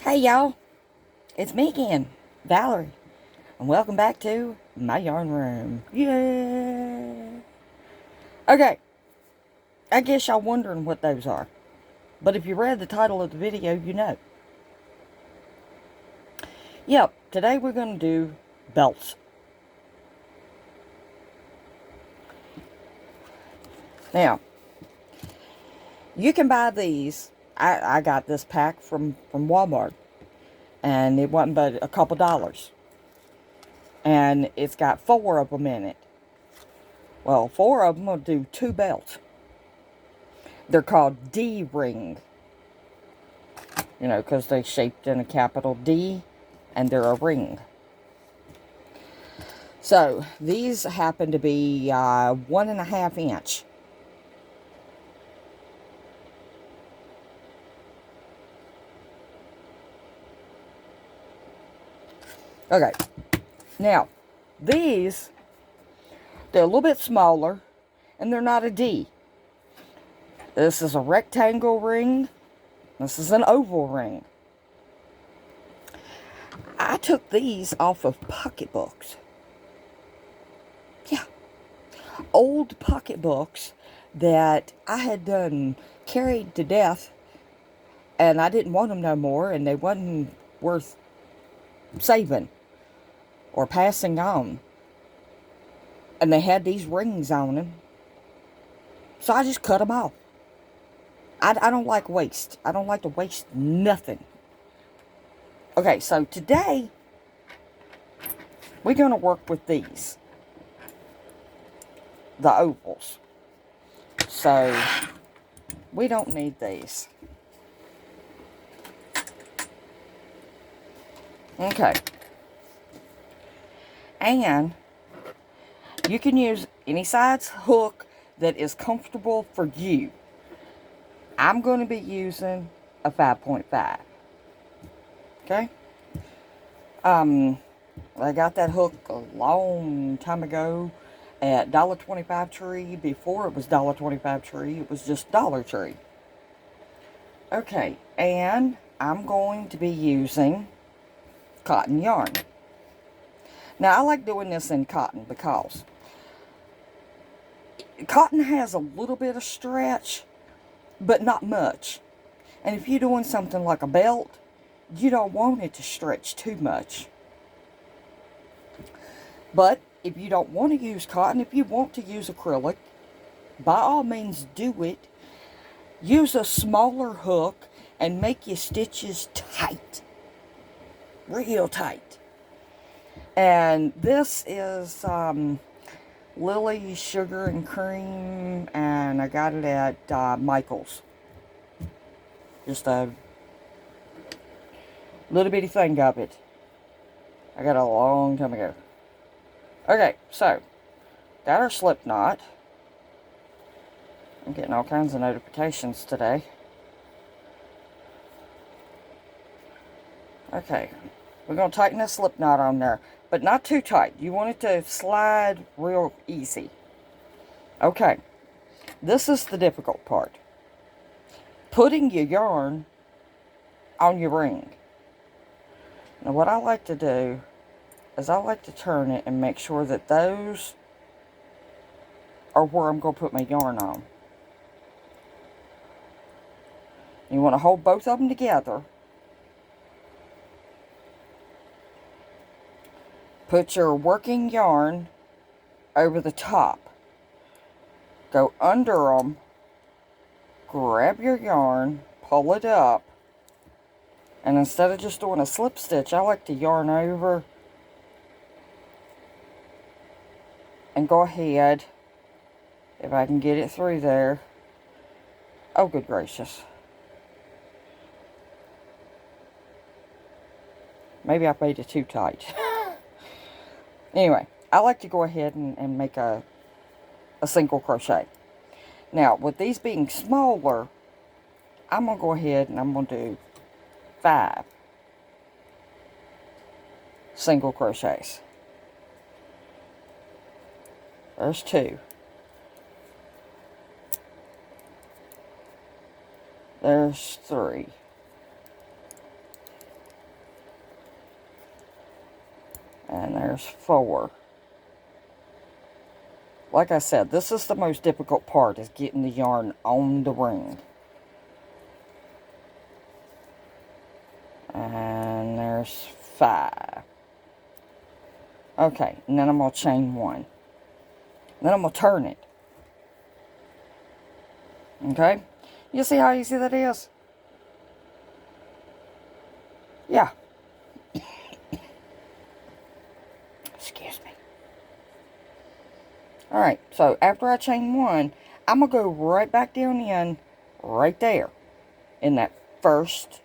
Hey y'all, it's me again, Valerie, and welcome back to my yarn room. Yay! Okay, I guess y'all wondering what those are, but if you read the title of the video, you know. Yep, today we're going to do belts. Now, you can buy these. I got this pack from Walmart, and it wasn't but a couple dollars. And it's got 4 of them in it. Well, 4 of them will do 2 belts. They're called D-ring. You know, because they're shaped in a capital D, and they're a ring. So, these happen to be 1.5 inch. Okay, now, these, they're a little bit smaller, and they're not a D. This is a rectangle ring. This is an oval ring. I took these off of pocketbooks. Yeah. Old pocketbooks that I had done carried to death, and I didn't want them no more, and they wasn't worth saving or passing on. And they had these rings on them, so I just cut them off. I don't like waste. I don't like to waste nothing. Okay, so today we're going to work with these, the ovals. So we don't need these. Okay. And you can use any size hook that is comfortable for you. I'm going to be using a 5.5. Okay? I got that hook a long time ago at $1.25 Tree. Before it was $1.25 Tree, it was just Dollar Tree. Okay, and I'm going to be using cotton yarn. Now, I like doing this in cotton because cotton has a little bit of stretch, but not much. And if you're doing something like a belt, you don't want it to stretch too much. But if you don't want to use cotton, if you want to use acrylic, by all means do it. Use a smaller hook and make your stitches tight. Real tight. And this is Lily Sugar and Cream, and I got it at Michael's. Just a little bitty thing of it. I got it a long time ago. Okay, so got our slip knot. I'm getting all kinds of notifications today. Okay, we're going to tighten the slip knot on there, but not too tight. You want it to slide real easy. Okay, this is the difficult part. Putting your yarn on your ring. Now what I like to do is I like to turn it and make sure that those are where I'm going to put my yarn on. You want to hold both of them together. Put your working yarn over the top. Go under them. Grab your yarn, pull it up. And instead of just doing a slip stitch, I like to yarn over and go ahead, if I can get it through there. Oh, good gracious. Maybe I made it too tight. Anyway, I like to go ahead and make a single crochet. Now, with these being smaller, I'm going to go ahead and I'm going to do 5 single crochets. There's 2. There's 3. there's 4. Like I said, this is the most difficult part, is getting the yarn on the ring. And there's 5. Okay, and then I'm going to chain 1. Then I'm going to turn it. Okay? You see how easy that is? Yeah. Excuse me. Alright, so after I chain 1, I'm going to go right back down in, right there, in that first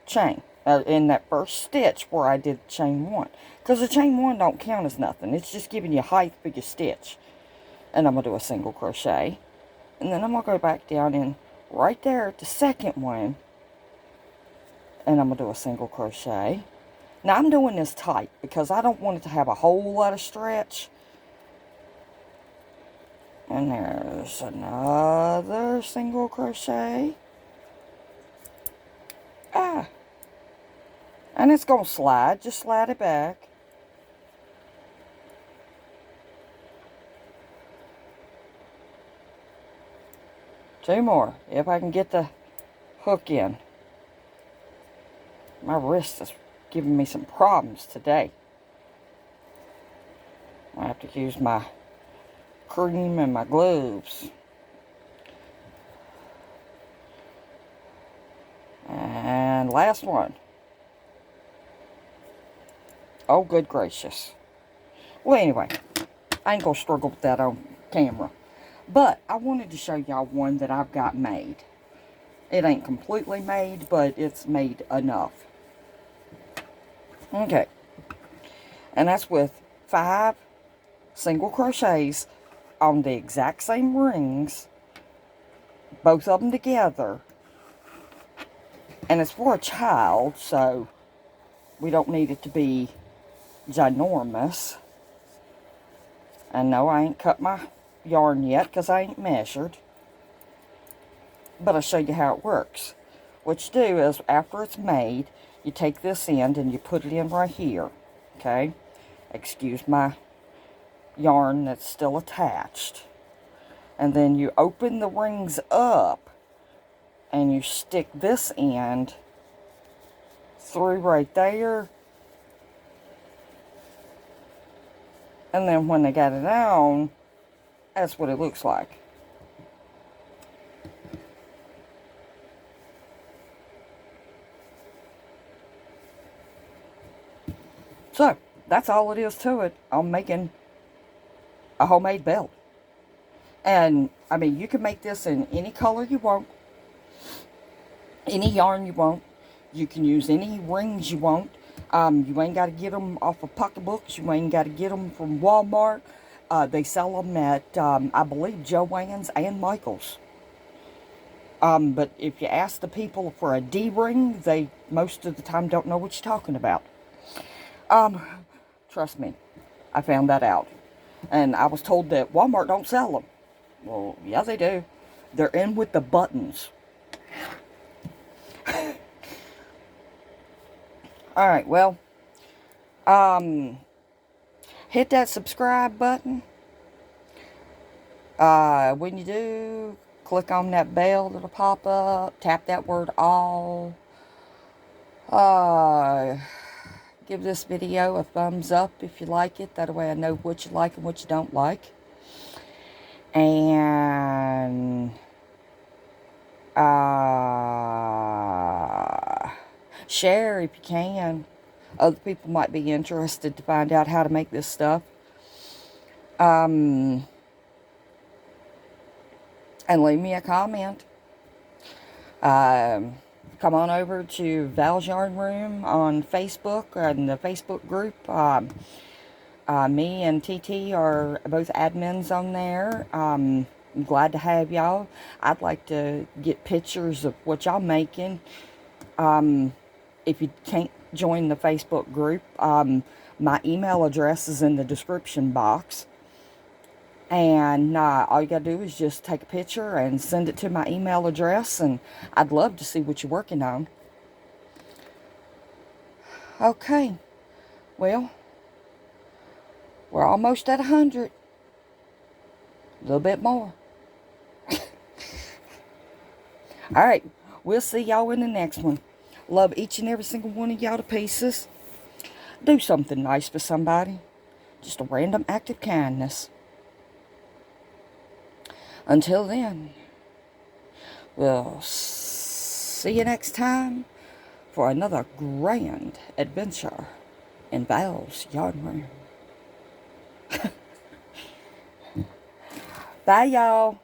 chain. In that first stitch where I did chain 1. Because the chain 1 don't count as nothing. It's just giving you height for your stitch. And I'm going to do a single crochet. And then I'm going to go back down in right there at the second one. And I'm going to do a single crochet. Now I'm doing this tight because I don't want it to have a whole lot of stretch. And there's another single crochet. And it's going to slide. Just slide it back. Two more. If I can get the hook in. My wrist is giving me some problems today. I have to use my cream and my gloves. And last one. Oh, good gracious. Well, anyway, I ain't gonna struggle with that on camera. But I wanted to show y'all one that I've got made. It ain't completely made, but it's made enough. Okay. And that's with 5 single crochets on the exact same rings. Both of them together. And it's for a child, so we don't need it to be ginormous. And no, I ain't cut my yarn yet because I ain't measured. But I'll show you how it works. What you do is, after it's made, you take this end and you put it in right here. Okay? Excuse my yarn that's still attached. And then you open the rings up and you stick this end through right there. And then when they got it on, that's what it looks like. So, that's all it is to it. I'm making a homemade belt. And, I mean, you can make this in any color you want. Any yarn you want. You can use any rings you want. You ain't got to get them off of pocketbooks. You ain't got to get them from Walmart. They sell them at, I believe, Joann's and Michael's. But if you ask the people for a D-ring, they most of the time don't know what you're talking about. Trust me, I found that out. And I was told that Walmart don't sell them. Well, yeah, they do. They're in with the buttons. Alright, well, hit that subscribe button. When you do, click on that bell that'll pop up. Tap that word all. Give this video a thumbs up if you like it. That way I know what you like and what you don't like. And share if you can. Other people might be interested to find out how to make this stuff. And leave me a comment. Come on over to Val's Yarn Room on Facebook, and the Facebook group. Me and TT are both admins on there. I'm glad to have y'all. I'd like to get pictures of what y'all making. If you can't join the Facebook group, my email address is in the description box. And all you gotta do is just take a picture and send it to my email address, and I'd love to see what you're working on. Okay, well, We're almost at 100. A little bit more. Alright, we'll see y'all in the next one. Love each and every single one of y'all to pieces. Do something nice for somebody. Just a random act of kindness. Until then, we'll see you next time for another grand adventure in Val's Yarn Room. Bye, y'all.